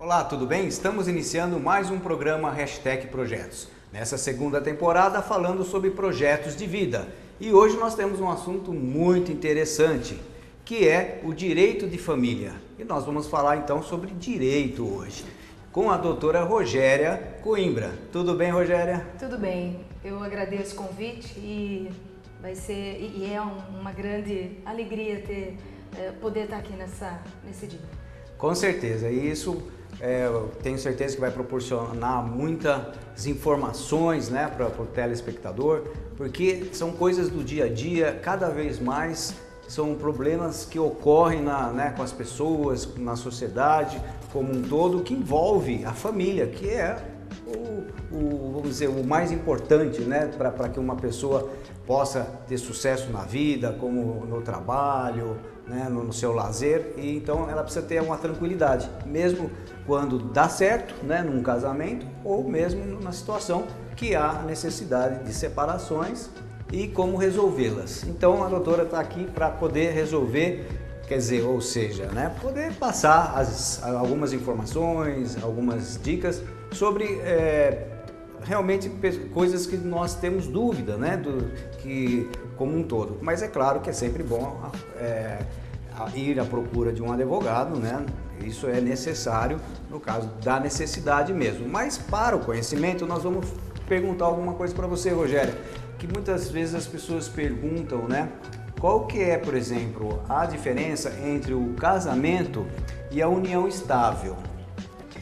Olá, tudo bem? Estamos iniciando mais um programa Projetos. Nessa segunda temporada falando sobre projetos de vida. E hoje nós temos um assunto muito interessante, que é o direito de família. E nós vamos falar então sobre direito hoje, com a doutora Rogéria Coimbra. Tudo bem, Rogéria? Tudo bem. Eu agradeço o convite e é uma grande alegria poder estar aqui nesse dia. Com certeza, e isso eu tenho certeza que vai proporcionar muitas informações, né, para o telespectador, porque são coisas do dia a dia, cada vez mais são problemas que ocorrem com as pessoas, na sociedade como um todo, que envolve a família, que é vamos dizer, o mais importante, né, para que uma pessoa possa ter sucesso na vida, como no trabalho, né, no seu lazer. E então ela precisa ter uma tranquilidade, mesmo quando dá certo, né, num casamento, ou mesmo numa situação que há necessidade de separações e como resolvê-las. Então a doutora está aqui para poder resolver, ou seja, né, poder passar algumas informações, algumas dicas sobre realmente coisas que nós temos dúvida, né, como um todo. Mas é claro que é sempre bom ir à procura de um advogado, né? Isso é necessário no caso da necessidade mesmo. Mas para o conhecimento nós vamos perguntar alguma coisa para você, Rogéria, que muitas vezes as pessoas perguntam, né? Qual que é, por exemplo, a diferença entre o casamento e a união estável?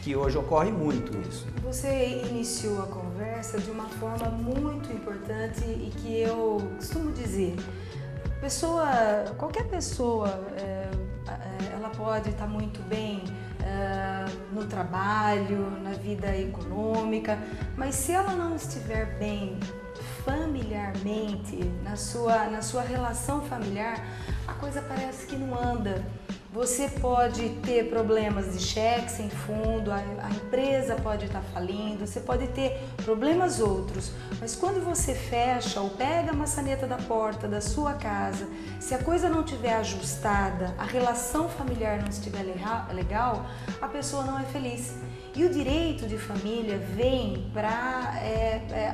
Que hoje ocorre muito isso. Você iniciou a conversa de uma forma muito importante e que eu costumo dizer, qualquer pessoa, ela pode estar muito bem no trabalho, na vida econômica, mas se ela não estiver bem familiarmente, na sua relação familiar, a coisa parece que não anda. Você pode ter problemas de cheque sem fundo, a empresa pode estar falindo, você pode ter problemas outros, mas quando você fecha ou pega a maçaneta da porta da sua casa, se a coisa não estiver ajustada, a relação familiar não estiver legal, a pessoa não é feliz. E o direito de família vem para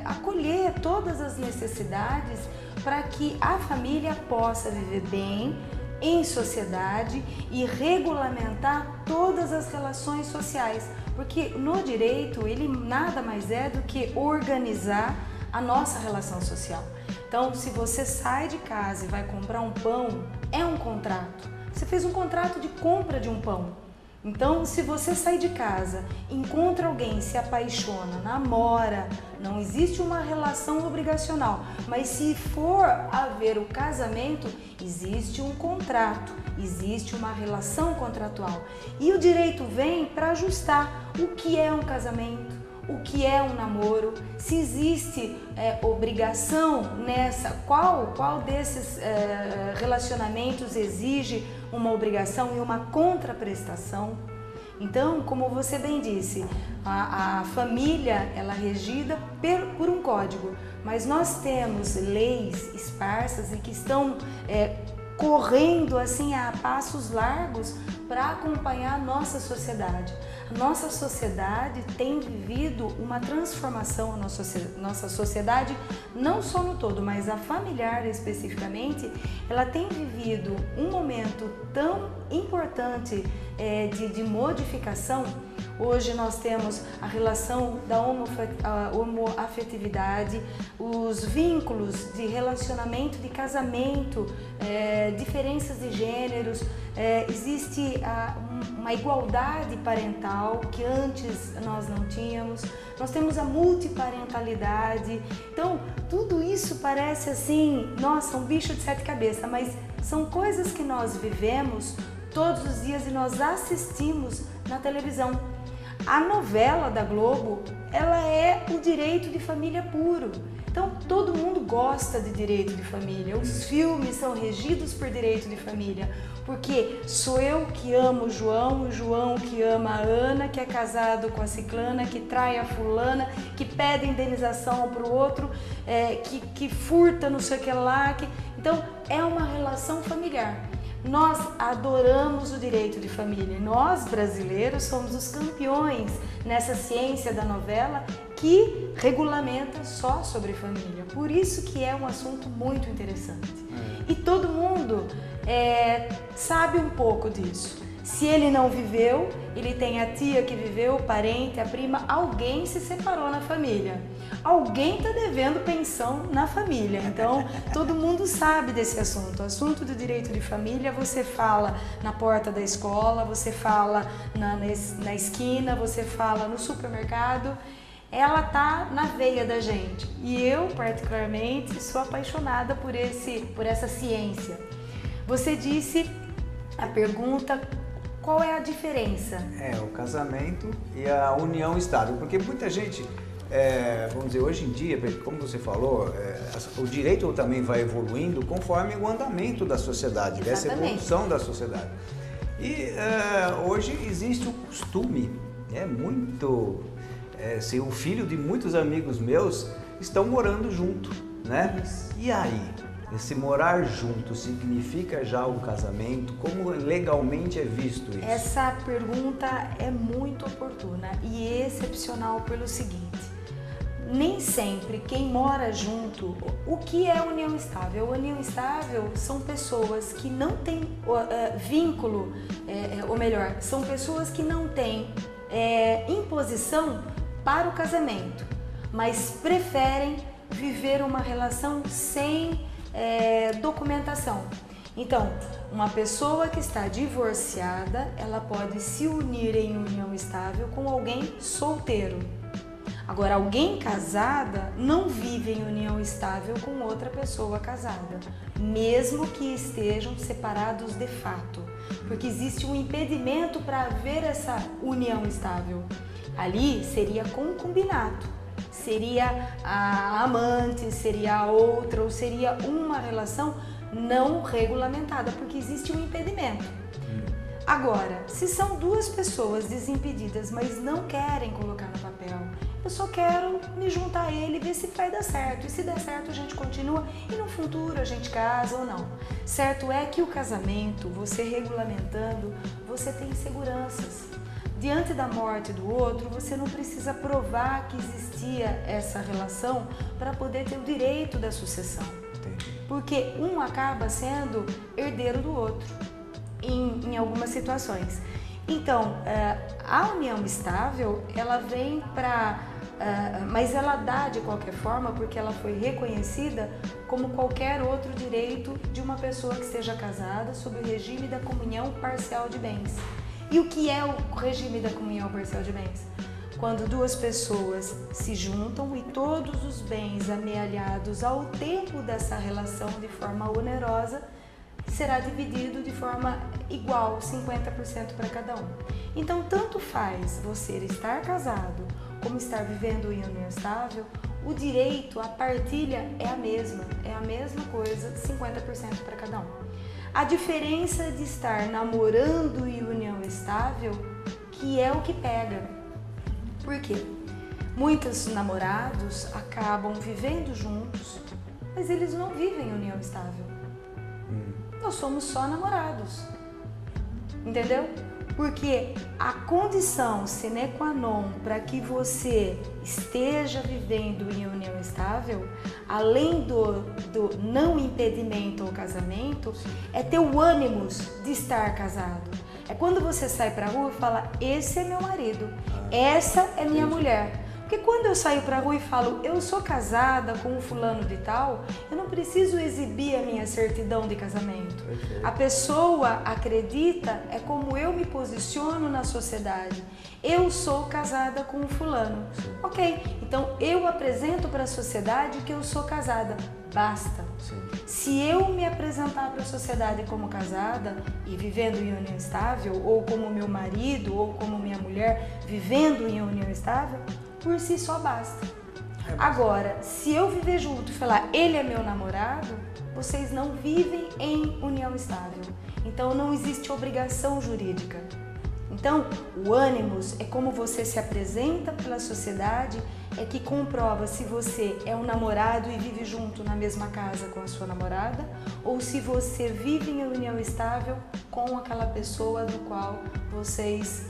acolher todas as necessidades para que a família possa viver bem em sociedade e regulamentar todas as relações sociais, porque no direito ele nada mais é do que organizar a nossa relação social. Então, se você sai de casa e vai comprar um pão, é um contrato. Você fez um contrato de compra de um pão. Então, se você sai de casa, encontra alguém, se apaixona, namora, não existe uma relação obrigacional, mas se for haver o casamento, existe um contrato, existe uma relação contratual. E o direito vem para ajustar o que é um casamento, o que é um namoro, se existe obrigação qual desses relacionamentos exige uma obrigação e uma contraprestação. Então, como você bem disse, a família ela é regida por um código, mas nós temos leis esparsas e que estão correndo assim a passos largos para acompanhar a nossa sociedade. A nossa sociedade tem vivido uma transformação, a nossa sociedade, não só no todo, mas a familiar especificamente, ela tem vivido um momento tão importante de modificação. Hoje nós temos a relação da homoafetividade, os vínculos de relacionamento, de casamento, diferenças de gêneros, existe uma igualdade parental que antes nós não tínhamos, nós temos a multiparentalidade. Então tudo isso parece assim, nossa, um bicho de sete cabeças, mas são coisas que nós vivemos todos os dias e nós assistimos na televisão. A novela da Globo, ela é o direito de família puro. Então, todo mundo gosta de direito de família. Os filmes são regidos por direito de família. Porque sou eu que amo o João que ama a Ana, que é casado com a ciclana, que trai a fulana, que pede indenização para o outro, que furta não sei o que lá. Então, é uma relação familiar. Nós adoramos o direito de família. Nós, brasileiros, somos os campeões nessa ciência da novela que regulamenta só sobre família. Por isso que é um assunto muito interessante. E todo mundo sabe um pouco disso. Se ele não viveu, ele tem a tia que viveu, o parente, a prima, alguém se separou na família. Alguém está devendo pensão na família. Então, todo mundo sabe desse assunto. O assunto do direito de família, você fala na porta da escola, você fala na esquina, você fala no supermercado. Ela tá na veia da gente. E eu, particularmente, sou apaixonada por essa ciência. Você disse a pergunta: qual é a diferença? O casamento e a união estável, porque muita gente, vamos dizer, hoje em dia, como você falou, o direito também vai evoluindo conforme o andamento da sociedade, dessa evolução da sociedade. E hoje existe o costume, se o filho de muitos amigos meus estão morando junto, né? E aí? Esse morar junto significa já o casamento? Como legalmente é visto isso? Essa pergunta é muito oportuna e excepcional pelo seguinte: nem sempre quem mora junto... O que é união estável? União estável são pessoas que não têm vínculo, ou melhor, são pessoas que não têm imposição para o casamento, mas preferem viver uma relação sem documentação. Então, uma pessoa que está divorciada, ela pode se unir em união estável com alguém solteiro. Agora, alguém casada não vive em união estável com outra pessoa casada, mesmo que estejam separados de fato, porque existe um impedimento para haver essa união estável. Ali seria concubinato. Seria a amante, seria a outra, ou seria uma relação não regulamentada, porque existe um impedimento. Agora, se são duas pessoas desimpedidas, mas não querem colocar no papel, eu só quero me juntar a ele e ver se vai dar certo. E se der certo, a gente continua e no futuro a gente casa ou não. Certo é que o casamento, você regulamentando, você tem seguranças. Diante da morte do outro, você não precisa provar que existia essa relação para poder ter o direito da sucessão. Porque um acaba sendo herdeiro do outro em algumas situações. Então, a união estável, ela vem mas ela dá de qualquer forma, porque ela foi reconhecida como qualquer outro direito de uma pessoa que esteja casada sob o regime da comunhão parcial de bens. E o que é o regime da comunhão parcial de bens? Quando duas pessoas se juntam e todos os bens amealhados ao tempo dessa relação de forma onerosa será dividido de forma igual, 50% para cada um. Então, tanto faz você estar casado como estar vivendo em união estável, o direito, a partilha é a mesma coisa, 50% para cada um. A diferença de estar namorando e união estável, que é o que pega. Por quê? Muitos namorados acabam vivendo juntos, mas eles não vivem em união estável. Nós somos só namorados. Entendeu? Porque a condição sine qua non para que você esteja vivendo em união estável, além do não impedimento ao casamento, é ter o ânimo de estar casado. É quando você sai pra rua e fala: esse é meu marido, essa é minha mulher. Porque quando eu saio pra rua e falo: eu sou casada com um fulano de tal, eu não preciso exibir a minha certidão de casamento. A pessoa acredita, é como eu me posiciono na sociedade. Eu sou casada com um fulano. Ok, então eu apresento para a sociedade que eu sou casada. Basta. Se eu me apresentar para a sociedade como casada e vivendo em união estável, ou como meu marido, ou como minha mulher vivendo em união estável, por si só basta. Agora, se eu viver junto e falar: ele é meu namorado, vocês não vivem em união estável. Então não existe obrigação jurídica. Então, o ânimos é como você se apresenta pela sociedade, é que comprova se você é um namorado e vive junto na mesma casa com a sua namorada, ou se você vive em união estável com aquela pessoa do qual vocês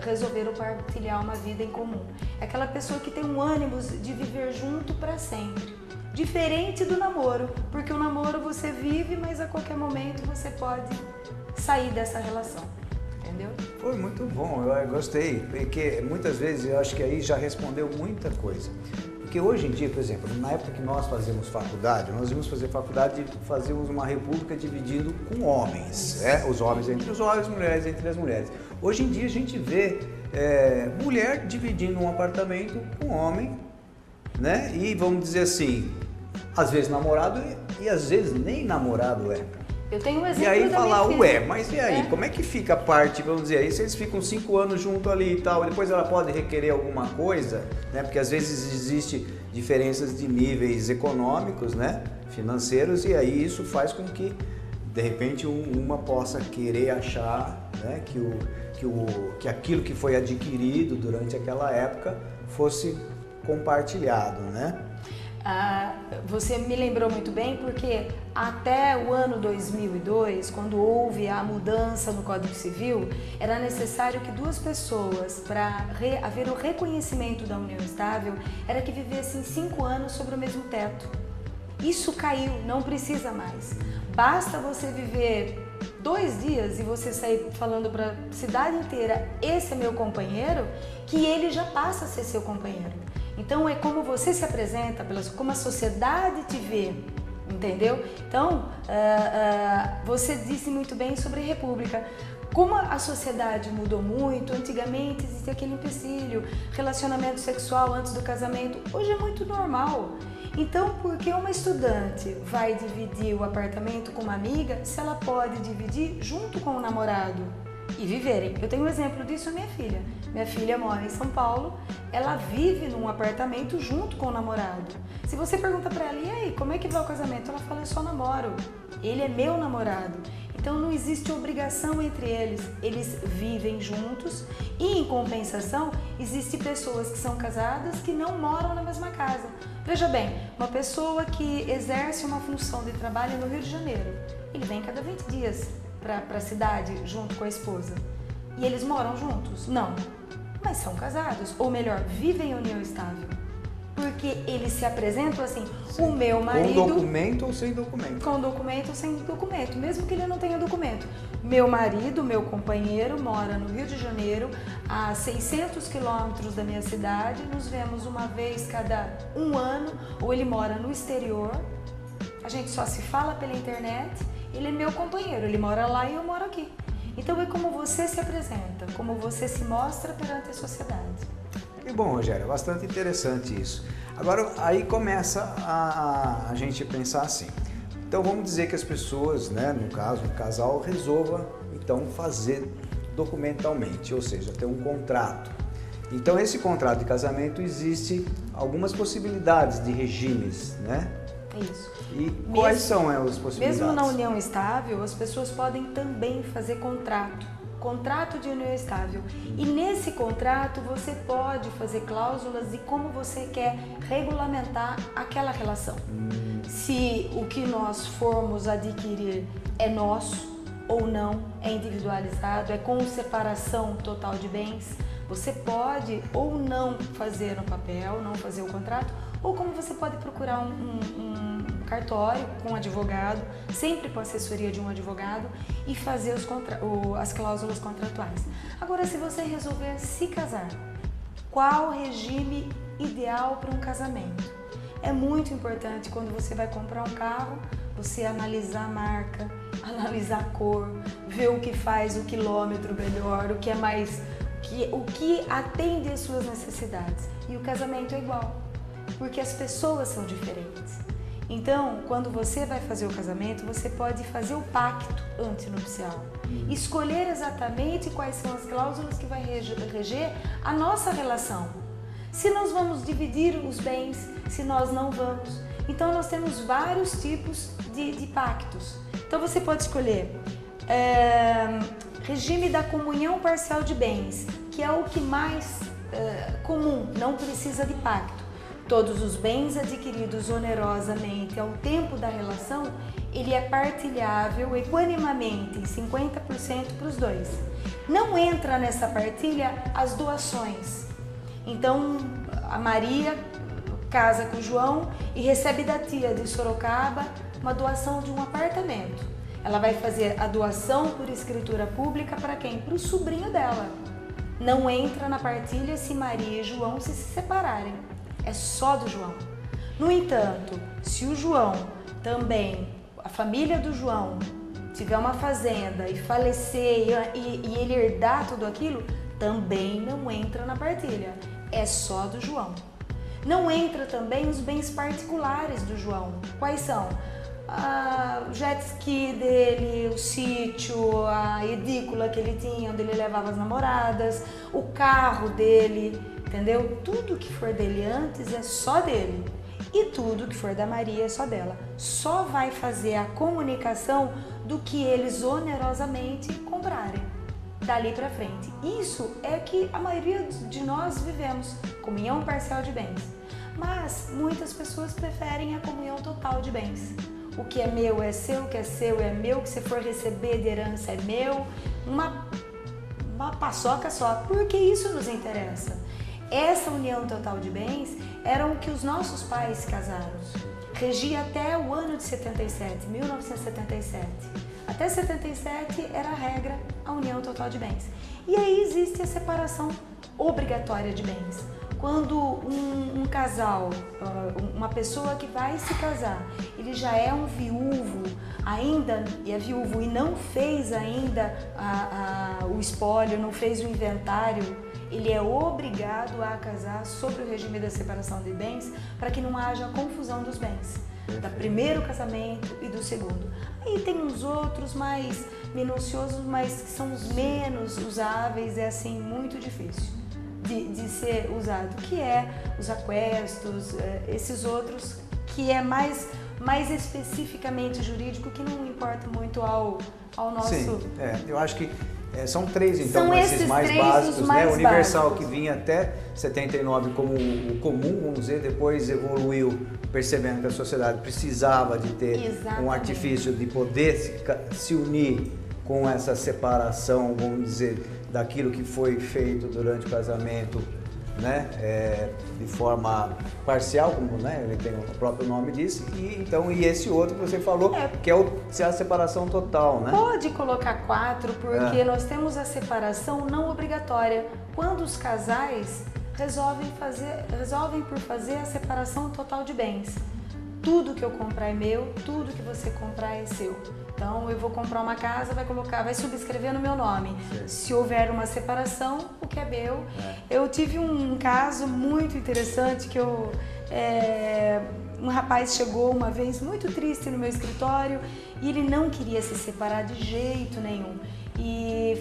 resolveram partilhar uma vida em comum. É aquela pessoa que tem um ânimo de viver junto para sempre. Diferente do namoro, porque o namoro você vive, mas a qualquer momento você pode sair dessa relação. Entendeu? Foi muito bom, eu gostei, porque muitas vezes eu acho que aí já respondeu muita coisa. Porque hoje em dia, por exemplo, na época que nós fazíamos faculdade, nós íamos fazer faculdade e fazíamos uma república dividindo com homens, os homens entre os homens, as mulheres entre as mulheres. Hoje em dia a gente vê mulher dividindo um apartamento com homem, né? E vamos dizer assim, às vezes namorado e às vezes nem namorado é. Eu tenho um exemplo. E aí falar, filha. Mas e aí, como é que fica a parte, vamos dizer, aí se eles ficam 5 anos junto ali e tal, depois ela pode requerer alguma coisa, né? Porque às vezes existe diferenças de níveis econômicos, né? Financeiros, e aí isso faz com que, de repente, uma possa querer achar, né? que aquilo que foi adquirido durante aquela época fosse compartilhado, né? Você me lembrou muito bem, porque até o ano 2002, quando houve a mudança no Código Civil, era necessário que duas pessoas, para haver o reconhecimento da união estável, era que vivessem 5 anos sobre o mesmo teto. Isso caiu, não precisa mais. Basta você viver 2 dias e você sair falando para a cidade inteira, esse é meu companheiro, que ele já passa a ser seu companheiro. Então é como você se apresenta, como a sociedade te vê, entendeu? Então, você disse muito bem sobre república. Como a sociedade mudou muito, antigamente existia aquele empecilho, relacionamento sexual antes do casamento, hoje é muito normal. Então, por que uma estudante vai dividir o apartamento com uma amiga se ela pode dividir junto com o namorado e viverem? Eu tenho um exemplo disso, a minha filha. Minha filha mora em São Paulo, ela vive num apartamento junto com o namorado. Se você pergunta pra ela, e aí, como é que vai o casamento? Ela fala, eu só namoro, ele é meu namorado. Então não existe obrigação entre eles vivem juntos e, em compensação, existem pessoas que são casadas que não moram na mesma casa. Veja bem, uma pessoa que exerce uma função de trabalho no Rio de Janeiro, ele vem cada 20 dias para a cidade junto com a esposa. E eles moram juntos? Não. Mas são casados, ou melhor, vivem em união estável. Porque eles se apresentam assim, sim, o meu marido... Com documento ou sem documento? Com documento ou sem documento, mesmo que ele não tenha documento. Meu marido, meu companheiro, mora no Rio de Janeiro, a 600 quilômetros da minha cidade, nos vemos uma vez cada 1 ano, ou ele mora no exterior, a gente só se fala pela internet, ele é meu companheiro, ele mora lá e eu moro aqui. Então é como você se apresenta, como você se mostra perante a sociedade. Que bom, Rogério, bastante interessante isso. Agora, aí começa a gente pensar assim. Então vamos dizer que as pessoas, né, no caso, o casal, resolva então fazer documentalmente, ou seja, ter um contrato. Então esse contrato de casamento existe algumas possibilidades de regimes, né? Isso. E quais são as possibilidades? Mesmo na união estável, as pessoas podem também fazer contrato de união estável. E nesse contrato você pode fazer cláusulas de como você quer regulamentar aquela relação. Se o que nós formos adquirir é nosso ou não, é individualizado, é com separação total de bens, você pode ou não fazer no papel, não fazer o contrato, ou como você pode procurar um cartório com um advogado, sempre com a assessoria de um advogado, e fazer as cláusulas contratuais. Agora, se você resolver se casar, qual o regime ideal para um casamento? É muito importante, quando você vai comprar um carro, você analisar a marca, analisar a cor, ver o que faz o quilômetro melhor, o que é mais, o que atende às suas necessidades. E o casamento é igual, porque as pessoas são diferentes. Então, quando você vai fazer o casamento, você pode fazer o pacto antinupcial. Escolher exatamente quais são as cláusulas que vai reger a nossa relação. Se nós vamos dividir os bens, se nós não vamos. Então, nós temos vários tipos de pactos. Então, você pode escolher regime da comunhão parcial de bens, que é o que mais comum, não precisa de pacto. Todos os bens adquiridos onerosamente ao tempo da relação, ele é partilhável equanimamente em 50% para os dois. Não entra nessa partilha as doações. Então, a Maria casa com o João e recebe da tia de Sorocaba uma doação de um apartamento. Ela vai fazer a doação por escritura pública para quem? Para o sobrinho dela. Não entra na partilha se Maria e João se separarem. É só do João. No entanto, se o João também, a família do João, tiver uma fazenda e falecer e ele herdar tudo aquilo, também não entra na partilha. É só do João. Não entra também os bens particulares do João. Quais são? O jet ski dele, o sítio, a edícula que ele tinha, onde ele levava as namoradas, o carro dele, entendeu? Tudo que for dele antes é só dele. E tudo que for da Maria é só dela. Só vai fazer a comunicação do que eles onerosamente comprarem dali para frente. Isso é que a maioria de nós vivemos, comunhão parcial de bens. Mas muitas pessoas preferem a comunhão total de bens. O que é meu é seu, o que é seu é meu, o que você for receber de herança é meu. Uma paçoca só, porque isso nos interessa. Essa união total de bens era o que os nossos pais casaram. Regia até o ano de 77, 1977. Até 77 era a regra, a união total de bens. E aí existe a separação obrigatória de bens. Quando um casal, uma pessoa que vai se casar, ele já é um viúvo, ainda é viúvo e não fez ainda o espólio, não fez o inventário, ele é obrigado a casar sobre o regime da separação de bens para que não haja confusão dos bens, do primeiro casamento e do segundo. Aí tem uns outros mais minuciosos, mas que são os menos usáveis, é assim muito difícil de ser usado, que é os aquestos, esses outros que é mais especificamente jurídico, que não importa muito ao nosso... Sim, eu acho que são três, então, são esses mais três básicos, os mais né? O universal básicos. que vinha até 79 como o comum, vamos dizer, depois evoluiu, percebendo que a sociedade precisava de ter Exatamente. um artifício de poder se unir com essa separação, vamos dizer, daquilo que foi feito durante o casamento, né? De forma parcial, como, né? Ele tem o próprio nome disso, e esse outro que você falou, que é a separação total, né? Pode colocar 4, porque nós temos a separação não obrigatória. Quando os casais resolvem por fazer a separação total de bens. Tudo que eu comprar é meu, tudo que você comprar é seu. Então eu vou comprar uma casa, vai subscrever no meu nome. Sim. Se houver uma separação, o que é meu. Eu tive um caso muito interessante que um rapaz chegou uma vez muito triste no meu escritório e ele não queria se separar de jeito nenhum. E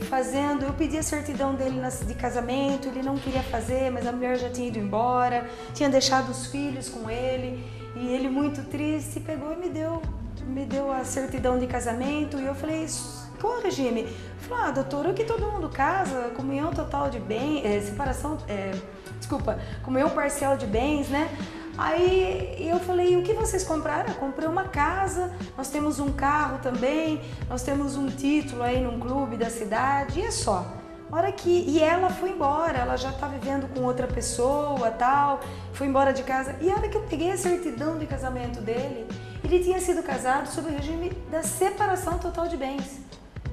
eu pedi a certidão dele de casamento, ele não queria fazer, mas a mulher já tinha ido embora, tinha deixado os filhos com ele, e ele muito triste pegou e me deu a certidão de casamento, e eu falei, qual é o regime? Ele falou, doutora, o que todo mundo casa, comunhão total de bens, comunhão parcial de bens, né? Aí eu falei, o que vocês compraram? Eu comprei uma casa, nós temos um carro também, nós temos um título aí num clube da cidade, e é só. E ela foi embora, ela já tá vivendo com outra pessoa, tal, foi embora de casa. E a hora que eu peguei a certidão de casamento dele, ele tinha sido casado sob o regime da separação total de bens.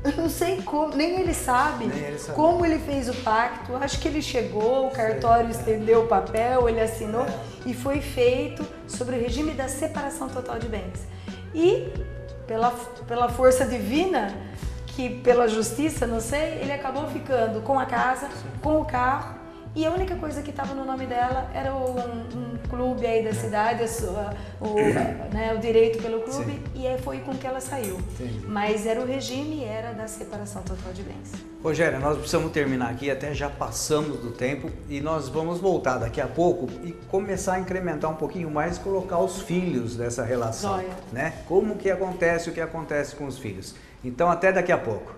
Eu não sei como, nem ele sabe como ele fez o pacto. Acho que ele chegou, o cartório estendeu o papel, ele assinou e foi feito sobre o regime da separação total de bens. E pela força divina, que pela justiça, não sei, ele acabou ficando com a casa, com o carro, e a única coisa que estava no nome dela era um clube aí da cidade, o direito pelo clube. Sim. E aí foi com que ela saiu. Entendi. Mas era o regime, era da separação total de bens. Rogéria, nós precisamos terminar aqui, até já passamos do tempo, e nós vamos voltar daqui a pouco e começar a incrementar um pouquinho mais e colocar os filhos dessa relação. Joia. Né? Como que acontece, o que acontece com os filhos. Então até daqui a pouco.